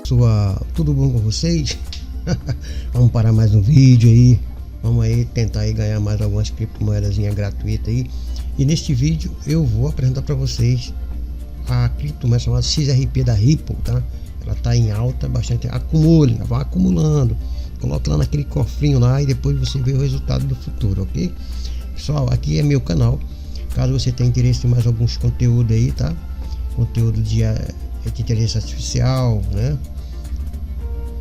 Tudo bom com vocês? Vamos parar mais um vídeo aí. Vamos aí tentar aí ganhar mais algumas criptomoedas gratuitas aí. E neste vídeo eu vou apresentar para vocês a criptomoeda chamada XRP da Ripple, tá? Ela tá em alta, bastante. Acumule, vai acumulando. Coloque lá naquele cofrinho lá e depois você vê o resultado do futuro, ok? Pessoal, aqui é meu canal. Caso você tenha interesse em mais alguns conteúdos aí, tá? Conteúdo de inteligência artificial, né?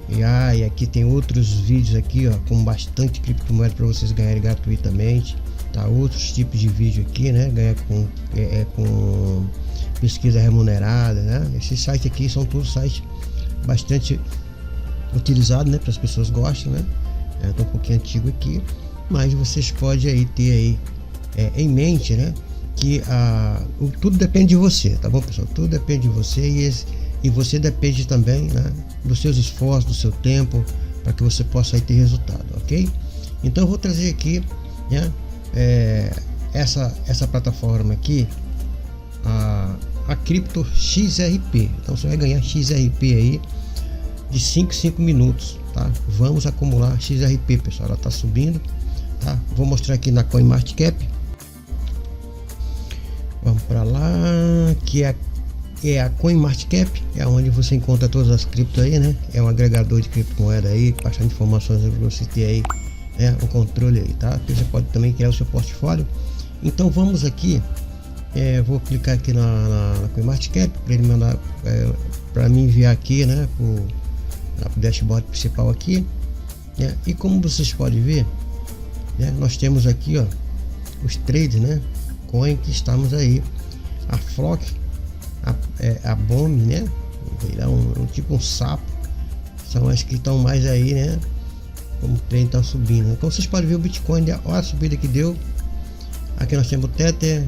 E aqui tem outros vídeos aqui, ó, com bastante criptomoeda para vocês ganharem gratuitamente, tá? Outros tipos de vídeo aqui, né? Ganhar com pesquisa remunerada, né? Esses sites aqui são todos sites bastante utilizados, né? Para as pessoas gostam, né? Tá um pouquinho antigo aqui, mas vocês podem aí ter aí em mente, né? Que tudo depende de você, tá bom, pessoal? Tudo depende de você e você depende também, né, dos seus esforços, do seu tempo, para que você possa aí ter resultado, ok? Então eu vou trazer aqui, né, essa plataforma aqui, a Cripto XRP. Então você vai ganhar XRP aí de 5 minutos, tá? Vamos acumular XRP, pessoal. Ela tá subindo, tá? Vou mostrar aqui na CoinMarketCap. Vamos para lá, que é a CoinMarketCap, é onde você encontra todas as criptos aí, né? É um agregador de criptomoeda aí, bastante informações para você ter aí, né? O controle aí, tá? Você pode também criar o seu portfólio. Então vamos aqui, vou clicar aqui na CoinMarketCap para ele mandar, para me enviar aqui, né? Pro dashboard principal aqui, né? E como vocês podem ver, né? Nós temos aqui, ó, os trades, né? Coin que estamos aí, a Flock, a Bomb, né? Tipo um sapo, são as que estão mais aí, né? Como o trem está subindo. Então vocês podem ver o Bitcoin, olha a subida que deu. Aqui nós temos o Tether,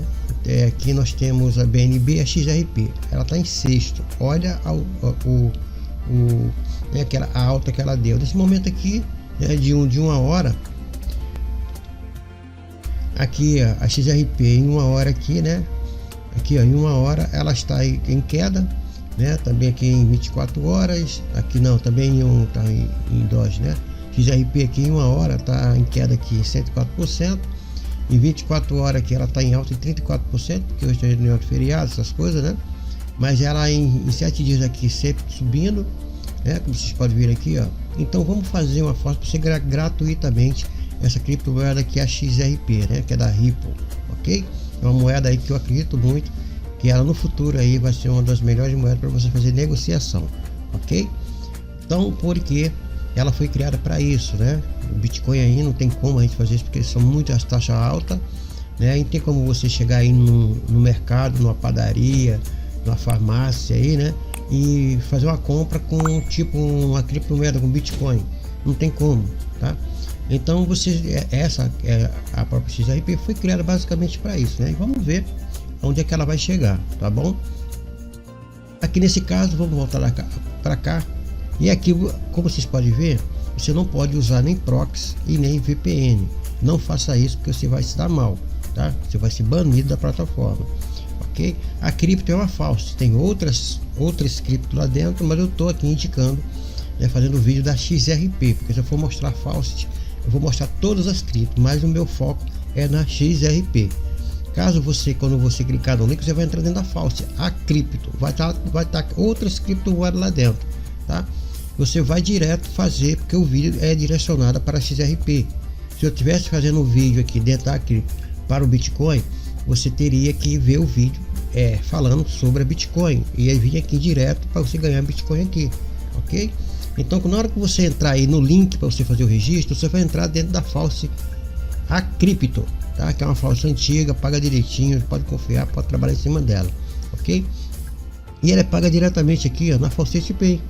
aqui nós temos a BNB, a XRP, ela está em sexto. Olha a alta que ela deu. Nesse momento aqui, né, de uma hora. Aqui a XRP em uma hora aqui, né? Aqui ó, em uma hora ela está em queda, né? Também aqui em 24 horas, aqui não, também tá em 2, né? XRP aqui em uma hora está em queda aqui em 104%, em 24 horas aqui ela está em alta em 34%, porque hoje está no feriado, essas coisas, né? Mas ela em 7 dias aqui sempre subindo, né? Como vocês podem ver aqui, ó. Então vamos fazer uma força para você ganhar gratuitamente essa criptomoeda que é a XRP, né? Que é da Ripple, ok? É uma moeda aí que eu acredito muito que ela no futuro aí vai ser uma das melhores moedas para você fazer negociação, ok? Então, porque ela foi criada para isso, né? O Bitcoin aí não tem como a gente fazer isso porque são muitas taxas altas, né? E tem como você chegar aí no mercado, numa padaria, numa farmácia aí, né? E fazer uma compra com tipo uma criptomoeda com Bitcoin, não tem como, tá? Então a própria XRP foi criada basicamente para isso, né? E vamos ver onde é que ela vai chegar, tá bom? Aqui nesse caso, vamos voltar para cá. E aqui, como vocês podem ver, você não pode usar nem proxy e nem VPN. Não faça isso porque você vai se dar mal, tá? Você vai ser banido da plataforma, ok? A cripto é uma falsa, tem outras cripto lá dentro, mas eu estou aqui indicando, né, fazendo o vídeo da XRP, porque se eu for mostrar falsa, eu vou mostrar todas as criptos, mas o meu foco é na XRP. Caso quando você clicar no link, você vai entrar dentro da falsa, a cripto, vai estar outras criptomoedas lá dentro, tá? Você vai direto fazer, porque o vídeo é direcionado para a XRP. Se eu estivesse fazendo um vídeo aqui dentro da cripto para o Bitcoin, você teria que ver o vídeo falando sobre a Bitcoin e aí vir aqui direto para você ganhar Bitcoin aqui, ok? Então, na hora que você entrar aí no link para você fazer o registro, você vai entrar dentro da falsa a cripto, tá? Que é uma falsa antiga, paga direitinho, pode confiar, pode trabalhar em cima dela, ok? E ela paga diretamente aqui, ó, na Faucet Pay,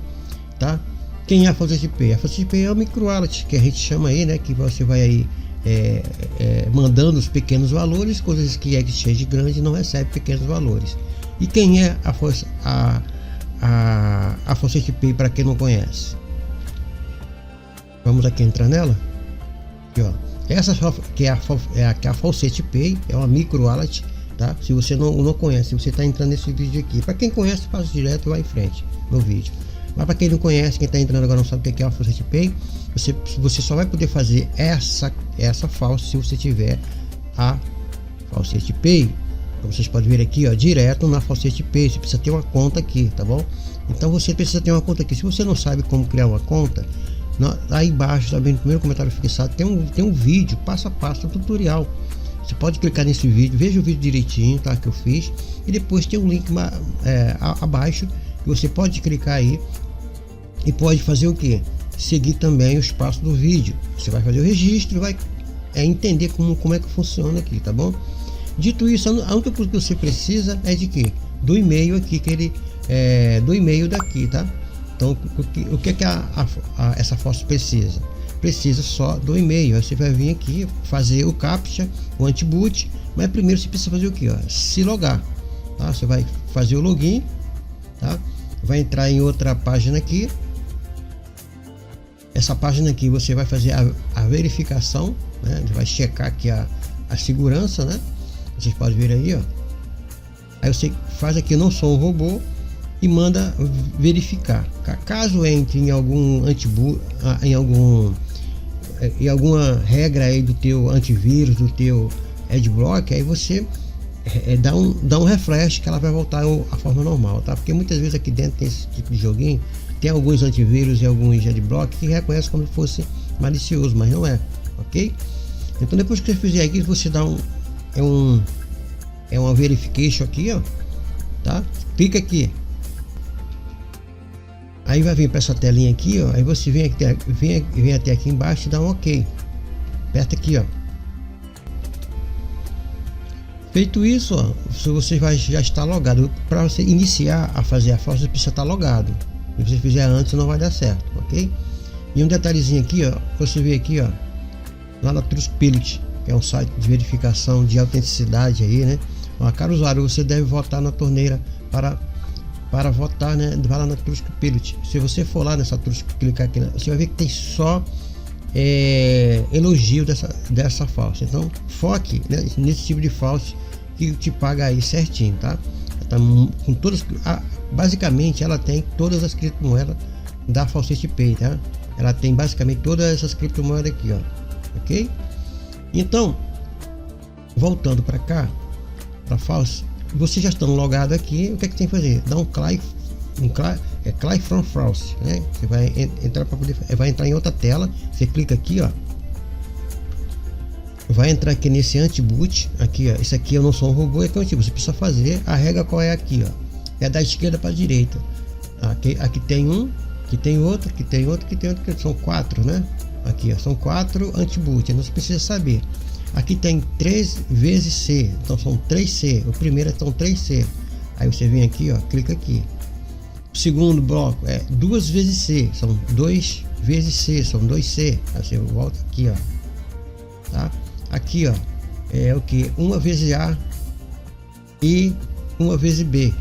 tá? Quem é a Faucet Pay? A Faucet Pay é o micro-wallet, que a gente chama aí, né? Que você vai aí mandando os pequenos valores, coisas que a exchange grande não recebe pequenos valores. E quem é a Faucet Pay, para quem não conhece? Vamos aqui entrar nela. Aqui, ó. Essa que é a Faucet Pay, é uma micro wallet, tá? Se você não conhece, você está entrando nesse vídeo aqui. Para quem conhece, passa direto e vai em frente no vídeo. Mas para quem não conhece, quem está entrando agora não sabe o que é a Faucet Pay, você só vai poder fazer essa falsa se você tiver a Faucet Pay. Como vocês podem ver aqui, ó, direto na Faucet Pay. Você precisa ter uma conta aqui, tá bom? Então você precisa ter uma conta aqui. Se você não sabe como criar uma conta, aí embaixo, também no primeiro comentário fixado, tem um vídeo passo a passo, um tutorial. Você pode clicar nesse vídeo, veja o vídeo direitinho, tá, que eu fiz, e depois tem um link abaixo que você pode clicar aí e pode fazer o que? Seguir também os passos do vídeo. Você vai fazer o registro, vai entender como é que funciona aqui, tá bom? Dito isso, a única coisa que você precisa é de quê? Do e-mail aqui, do e-mail daqui, tá? Então, o que essa Faucet precisa? Precisa só do e-mail. Aí você vai vir aqui fazer o captcha, o anti-boot, mas primeiro você precisa fazer o que? Se logar, tá? Você vai fazer o login, tá? Vai entrar em outra página aqui. Essa página aqui você vai fazer a verificação, né? Vai checar aqui a segurança, né? Vocês podem ver aí, ó. Aí você faz aqui não sou um robô e manda verificar. Caso entre em algum antiboot, em alguma regra aí do teu antivírus, do teu adblock, aí você dá um refresh que ela vai voltar à forma normal, tá? Porque muitas vezes aqui dentro tem esse tipo de joguinho, tem alguns antivírus e alguns adblock que reconhecem como se fosse malicioso, mas não é, ok? Então depois que você fizer aqui, você dá uma verification aqui, ó, tá? Clica aqui, aí vai vir para essa telinha aqui, ó. Aí você vem até aqui embaixo e dá um ok, aperta aqui, ó. Feito isso, ó, você já está logado. Para você iniciar a fazer a Faucet, você precisa estar logado. Se você fizer antes, não vai dar certo, ok? E um detalhezinho aqui, ó, você vê aqui, ó, lá na Trustpilot, que é um site de verificação de autenticidade aí, né? Ó, caro usuário, você deve votar na torneira para votar, né? Vai lá na Trustpilot. Se você for lá nessa Trustpilot, clicar aqui, você vai ver que tem só elogio dessa Faucet. Então foque, né, nesse tipo de Faucet que te paga aí certinho, tá? Tá com todas, basicamente ela tem todas as criptomoedas da Faucet Pay, tá? Ela tem basicamente todas essas criptomoedas aqui, ó, ok? Então, voltando para cá, para Faucet, vocês já estão logados aqui. O que é que tem que fazer? Dá um click from Faucet, né? Você vai entrar para poder, vai entrar em outra tela. Você clica aqui, ó, vai entrar aqui nesse anti-boot aqui, ó. Esse aqui eu não sou um robô, é que você precisa fazer a regra. Qual é aqui, ó? É da esquerda para a direita. Aqui tem um, que tem outro, que tem outro, que tem outro, que são 4, né? Aqui, ó, são 4 anti-boot. Não se precisa saber. Aqui tem 3 vezes C, então são 3C. O primeiro são 3C. Aí você vem aqui, ó, clica aqui. O segundo bloco é 2 vezes C, são 2 vezes C, são 2C. Aí você volta aqui, ó, tá? Aqui, ó, é o que? 1 vezes A e 1 vezes B.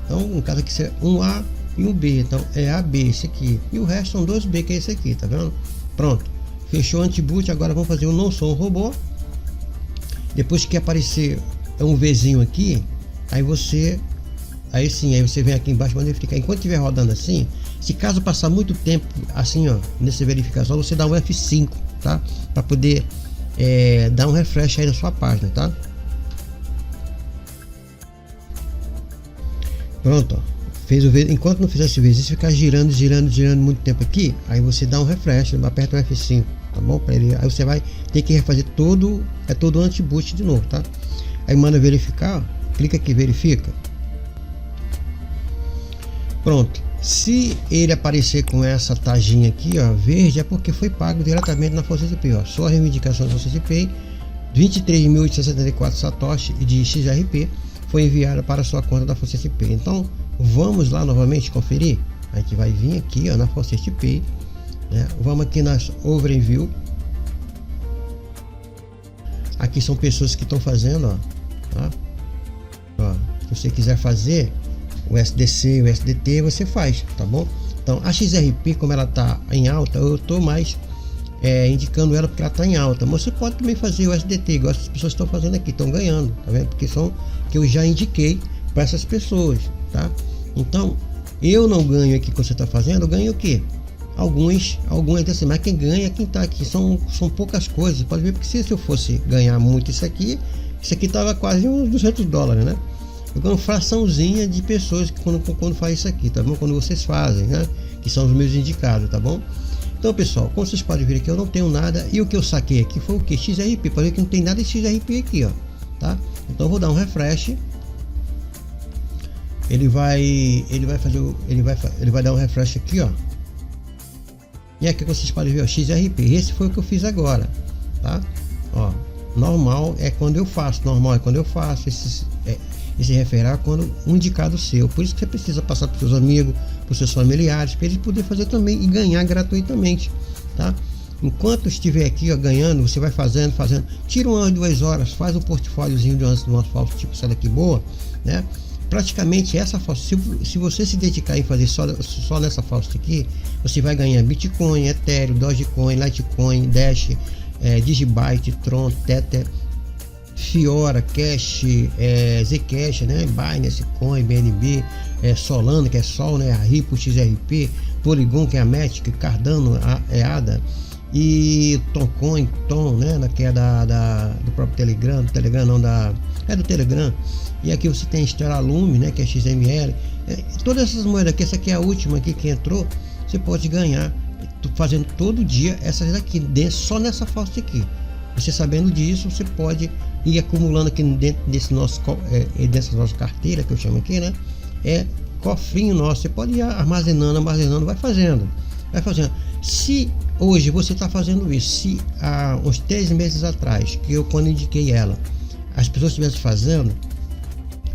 Então, no caso aqui, é 1A e 1B. Então, é AB esse aqui. E o resto são 2B, que é esse aqui, tá vendo? Pronto. Fechou o anti-boot. Agora vamos fazer o não sou um robô. Depois que aparecer um Vzinho aqui, aí você vem aqui embaixo para verificar. Enquanto estiver rodando assim, se caso passar muito tempo assim, ó, nessa verificação, você dá um F5, tá? Para poder dar um refresh aí na sua página, tá? Pronto, ó. Fez o V. Enquanto não fizer esse V, se ficar girando muito tempo aqui, aí você dá um refresh, aperta o F5, tá bom? Para ele, aí você vai ter que refazer todo o anti-boot de novo, tá? Aí manda verificar, ó, clica aqui, verifica. Pronto. Se ele aparecer com essa taginha aqui, ó, verde, é porque foi pago diretamente na Faucet Pay, ó. Sua reivindicação da Faucet Pay, 23.874 satoshi de XRP foi enviada para a sua conta da Faucet Pay. Então, vamos lá novamente conferir. A gente vai vir aqui, ó, na Faucet Pay, né? Vamos aqui nas Overview. Aqui são pessoas que estão fazendo, ó, tá? Ó, se você quiser fazer o SDC, o SDT, você faz, tá bom? Então a XRP, como ela tá em alta, eu tô mais indicando ela porque ela tá em alta, mas você pode também fazer o SDT, igual as pessoas estão fazendo aqui, estão ganhando, tá vendo? Porque são que eu já indiquei para essas pessoas, tá? Então Eu não ganho aqui quando você está fazendo, eu ganho o quê? Alguns assim, mas quem ganha é quem está aqui, são poucas coisas, pode ver, porque se eu fosse ganhar muito isso aqui tava quase uns $200, né? Eu ganho uma fraçãozinha de pessoas que quando faz isso aqui, tá bom? Quando vocês fazem, né? Que são os meus indicados, tá bom? Então, pessoal, como vocês podem ver aqui, eu não tenho nada, e o que eu saquei aqui foi o que? XRP, pode ver que não tem nada de XRP aqui, ó, tá? Então eu vou dar um refresh. Ele vai dar um refresh aqui, ó. E aqui vocês podem ver o XRP. Esse foi o que eu fiz agora, tá? Ó, normal é quando eu faço, esse referar quando um indicado seu. Por isso que você precisa passar para os seus amigos, para os seus familiares, para eles poderem fazer também e ganhar gratuitamente, tá? Enquanto estiver aqui, ó, ganhando, você vai fazendo, tira 1 ou 2 horas, faz um portfóliozinho de uma falsa tipo essa daqui boa, né? Praticamente essa falsa, se você se dedicar em fazer só nessa falsa aqui, você vai ganhar Bitcoin, Ethereum, Dogecoin, Litecoin, Dash, Digibyte, Tron, Tether, Fiora, Cash, Zcash, né? Binance Coin, BNB, Solana, que é Sol, né? A Ripple, XRP, Polygon, que é a Matic, Cardano, ADA, e Toncoin, né? Que é do próprio Telegram, do Telegram. E aqui você tem Stellar Lume, né? Que é XML. Todas essas moedas aqui, essa aqui é a última aqui que entrou, você pode ganhar fazendo todo dia essas daqui, só nessa falsa aqui. Você sabendo disso, você pode ir acumulando aqui dentro dessa nossa carteira, que eu chamo aqui, né? Cofrinho nosso. Você pode ir armazenando, vai fazendo. Se hoje você está fazendo isso, se há uns 3 meses atrás, que eu quando indiquei ela, as pessoas estivessem fazendo,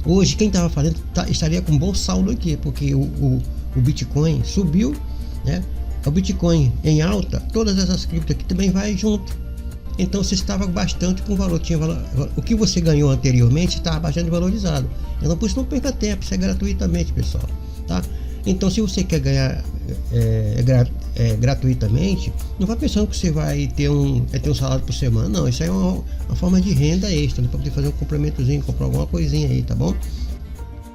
hoje quem estava fazendo estaria com um bom saldo aqui, porque o Bitcoin subiu, né? O Bitcoin em alta, todas essas criptos aqui também vai junto. Então você estava bastante com valor, o que você ganhou anteriormente estava bastante valorizado. Então por isso não perca tempo, isso é gratuitamente, pessoal, tá? Então se você quer ganhar gratuitamente, não vai pensando que você vai ter um salário por semana, não. Isso aí é uma forma de renda extra, né? Para poder fazer um complementozinho, comprar alguma coisinha aí, tá bom?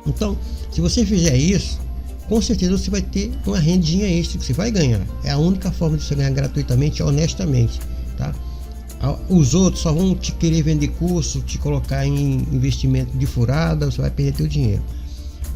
Então se você fizer isso, com certeza você vai ter uma rendinha extra que você vai ganhar. É a única forma de você ganhar gratuitamente, honestamente, tá? Os outros só vão te querer vender curso, te colocar em investimento de furada, você vai perder teu dinheiro.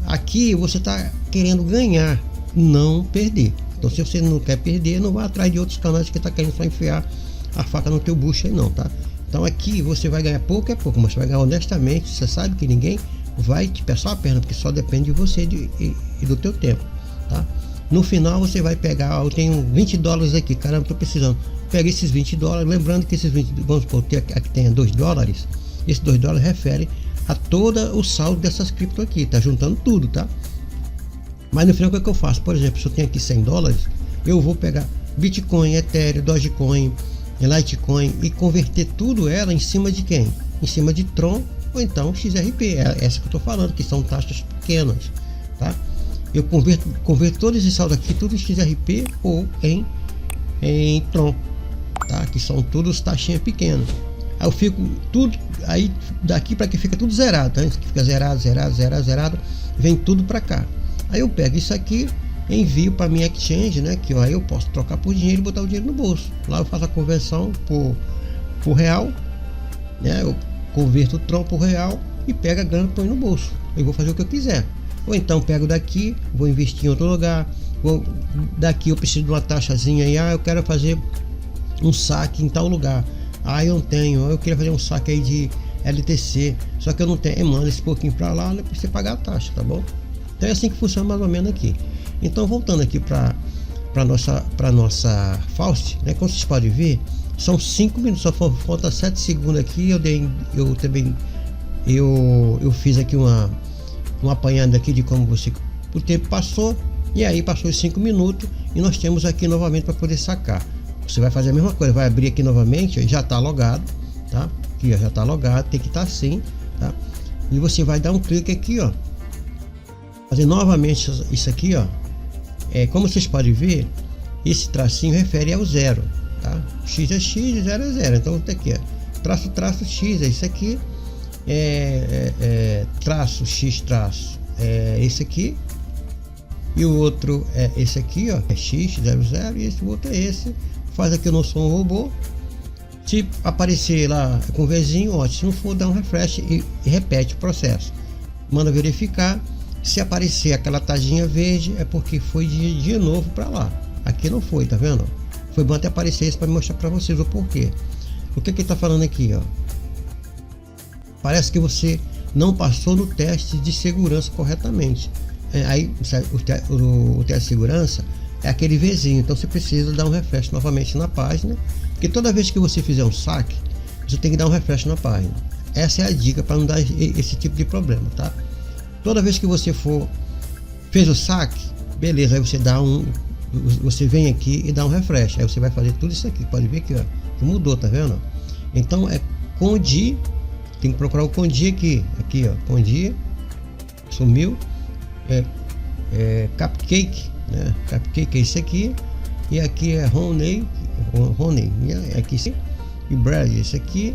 Aqui você está querendo ganhar, não perder. Então se você não quer perder, não vá atrás de outros canais que está querendo só enfiar a faca no teu bucho aí não, tá? Então aqui você vai ganhar pouco, mas você vai ganhar honestamente. Você sabe que ninguém vai te passar a perna, porque só depende de você e do teu tempo, tá? No final você vai pegar, eu tenho $20 aqui, caramba, tô precisando. Pega esses $20, lembrando que esses 20, vamos supor, aqui tem $2, esses $2 refere a todo o saldo dessas cripto aqui, tá juntando tudo, tá? Mas no final o que eu faço? Por exemplo, se eu tenho aqui $100, eu vou pegar Bitcoin, Ethereum, Dogecoin, Litecoin e converter tudo ela em cima de quem? Em cima de Tron ou então XRP, é essa que eu tô falando, que são taxas pequenas, tá? Eu converto todo esse saldo aqui tudo em XRP ou em Tron, tá? Que são todos taxinhas pequenas. Aí eu fico tudo aí daqui para que fica tudo zerado, tá? Que fica zerado, vem tudo para cá. Aí eu pego isso aqui, envio para minha exchange, né? Que aí eu posso trocar por dinheiro e botar o dinheiro no bolso. Lá eu faço a conversão por real, né? Eu converto o Tron por real e pego a grana e põe no bolso. Eu vou fazer o que eu quiser. Ou então pego daqui, vou investir em outro lugar. Daqui eu preciso de uma taxazinha aí, eu quero fazer um saque em tal lugar. Eu não tenho, eu queria fazer um saque aí de LTC, só que eu não tenho, manda esse pouquinho para lá, né, para você pagar a taxa, tá bom? Então é assim que funciona mais ou menos aqui. Então voltando aqui para nossa Faust, né, como vocês podem ver, são 5 minutos, só falta 7 segundos aqui. Eu fiz aqui uma apanhada aqui de como o tempo passou, e aí passou os 5 minutos e nós temos aqui novamente para poder sacar. Você vai fazer a mesma coisa, vai abrir aqui novamente, já está logado, tá? Aqui ó, já está logado, tem que estar assim, tá? E você vai dar um clique aqui, ó, fazer novamente isso aqui, ó. Como vocês podem ver, esse tracinho refere ao zero, tá? X é X, 0 é 0. Então tá aqui, ó, traço X é isso aqui, traço X traço é esse aqui, e o outro é esse aqui, ó, é X00, e esse outro é esse. Faz aqui, eu não sou um robô. Se aparecer lá com Vzinho, ótimo. Se não for, dá um refresh e repete o processo. Manda verificar. Se aparecer aquela taginha verde, é porque foi de novo para lá. Aqui não foi, tá vendo? Foi bom até aparecer isso para mostrar para vocês o porquê. O que ele tá falando aqui, ó? Parece que você não passou no teste de segurança corretamente. Aí o teste de segurança é aquele Vzinho, então você precisa dar um refresh novamente na página, porque toda vez que você fizer um saque, você tem que dar um refresh na página. Essa é a dica para não dar esse tipo de problema, tá? Toda vez que você fez o saque, beleza, aí você vem aqui e dá um refresh, aí você vai fazer tudo isso aqui, pode ver que, ó, que mudou, tá vendo? Então é Condi, tem que procurar o Condi aqui, ó, Condi, sumiu, Cupcake, né? Cupcake é esse aqui, e aqui é Honey, e aqui sim, e Brad, esse aqui.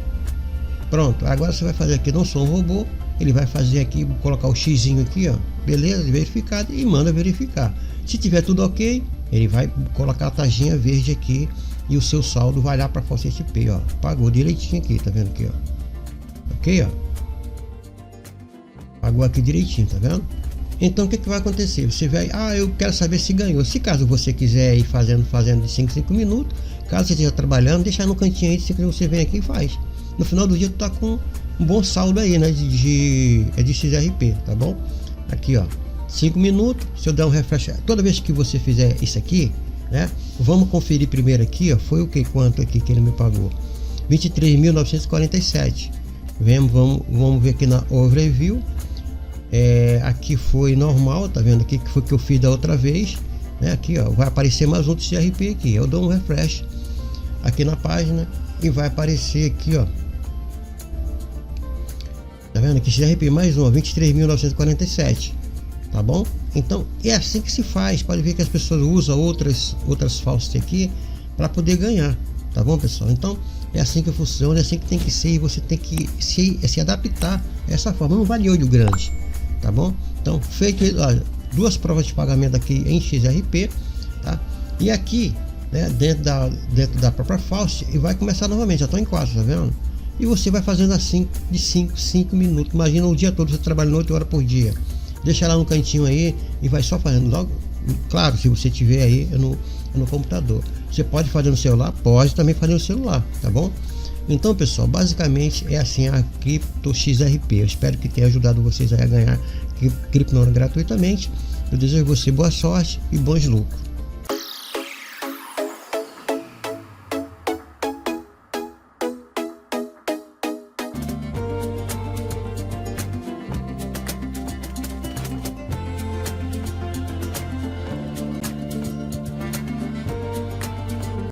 Pronto, agora você vai fazer aqui, não sou um robô, ele vai fazer aqui, colocar o xizinho aqui, ó, beleza, verificado, e manda verificar. Se tiver tudo ok, ele vai colocar a taginha verde aqui e o seu saldo vai lá para a Faucet Pay, ó, pagou direitinho aqui, tá vendo aqui, ó, ok, ó, pagou aqui direitinho, tá vendo? Então o que vai acontecer? Você vai, eu quero saber se ganhou. Se caso você quiser ir fazendo de 5 minutos, caso você esteja trabalhando, deixar no cantinho aí de 5 minutos, você vem aqui e faz. No final do dia tu tá com um bom saldo aí, né, de XRP, tá bom? Aqui, ó, 5 minutos, se eu der um refresh, toda vez que você fizer isso aqui, né, vamos conferir primeiro aqui, ó, foi o que, quanto aqui que ele me pagou? 23.947. Vamos ver aqui na overview. Aqui foi normal, tá vendo aqui que foi que eu fiz da outra vez, né? Aqui, ó, vai aparecer mais um XRP aqui. Eu dou um refresh aqui na página e vai aparecer aqui, ó, tá vendo aqui, XRP mais um, 23.947, tá bom? Então é assim que se faz. Pode ver que as pessoas usam outras Faucet aqui para poder ganhar, tá bom, pessoal? Então é assim que funciona, é assim que tem que ser, e você tem que se adaptar a essa forma. Não vale olho grande, tá bom? Então feito, olha, 2 provas de pagamento aqui em XRP, tá? E aqui, né, dentro da própria Faucet, e vai começar novamente. Já estou em 4, tá vendo? E você vai fazendo assim de 5 minutos. Imagina o dia todo você trabalhando 8 horas por dia. Deixa lá no cantinho aí e vai só fazendo. Logo, claro, se você tiver aí no computador, você pode fazer no celular, pode também fazer no celular, tá bom? Então, pessoal, basicamente é assim a Cripto XRP. Eu espero que tenha ajudado vocês a ganhar criptomoeda gratuitamente. Eu desejo a você boa sorte e bons lucros.